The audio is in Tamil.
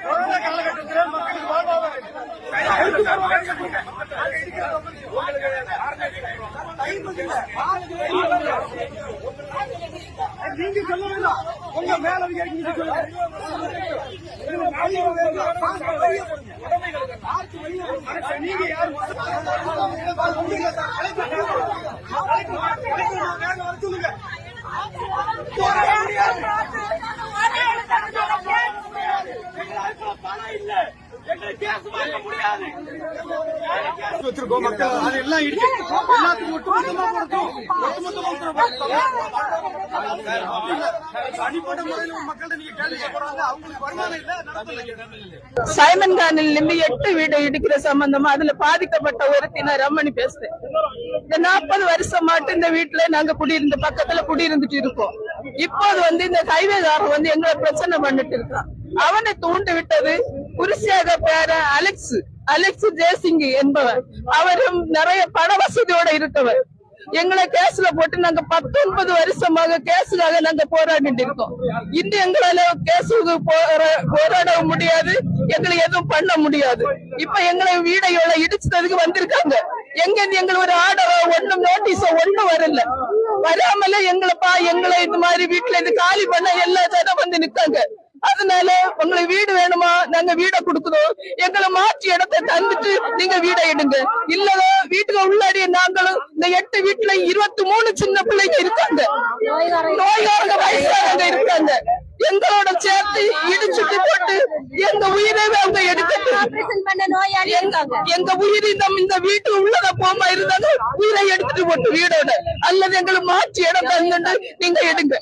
கொரோனா காலகட்டத்தில் மக்களுக்கு வாழ்வாதாரம் நீங்க சொல்ல வேண்டாம். உங்க மேலதிகாரி நீங்க யாரு சொல்லுங்க. வச்சிருக்கோம் மக்கள் அதெல்லாம் இடிச்சு எல்லாத்துக்கும் தனிப்பட்ட முறையில் மக்கள்கிட்ட நீங்க கேள்வி போறாங்க. அவங்களுக்கு வருமானம் இல்ல. சைமன் கானில் இருந்து 8 வீடு இடிக்கிற சம்பந்தமா அதுல பாதிக்கப்பட்ட ஒருத்தின ரம்மணி பேசுறேன். இந்த 40 வருஷம் மட்டும் இந்த வீட்டுல நாங்க குடியிருந்து பக்கத்துல குடியிருந்துட்டு இருக்கோம். இப்போது இந்த ஹைவேகாரன் எங்களை பிரச்சனை பண்ணிட்டு இருக்கான். அவனை தூண்டி விட்டது குருசியாக பேர அலெக்ஸ் ஜெயசிங் என்பவர். அவரும் நிறைய பண வசதியோட இருக்கவர். எங்களை கேஸ்ல போட்டு நாங்க 19 வருஷமாக கேஸுக்காக நாங்க போராடிட்டு இருக்கோம். இன்னும் எங்களால கேஸுக்கு போராட முடியாது, எங்களை எதுவும் பண்ண முடியாது. இப்ப எங்களை வீடையோட இடிச்சதுக்கு வந்திருக்காங்க. எங்களுக்கு ஒரு ஆர்டரோ ஒண்ணும் நோட்டீஸோ ஒண்ணும் வரல. வராமல எங்களை இது மாதிரி வீட்டுல இது காலி பண்ண எல்லா ஜனம் வந்து நிக்காங்க. அதனால உங்களுக்கு வீடு வேணுமா, நாங்க வீடை கொடுக்குறோம். எங்களை மாற்றி இடத்தை தந்துட்டு நீங்க வீடை எடுங்க. இல்லதோ வீட்டுக்கு உள்ளாடி நாங்களும் இந்த 8 வீட்டுல 23 சின்ன பிள்ளைங்க இருக்காங்க, நோய்காரங்க வயசானவங்க இருக்காங்க. எங்களோட சேர்த்து இடிச்சுட்டு போட்டு எங்க உயிரவே அவங்க எடுக்கட்டும். எங்க உயிர் இந்த வீட்டு உள்ளத போமா இருந்தாங்க உயிரை எடுத்துட்டு போட்டு வீடோட அல்லது எங்களை மாற்றி இடம் தந்துட்டு நீங்க எடுங்க.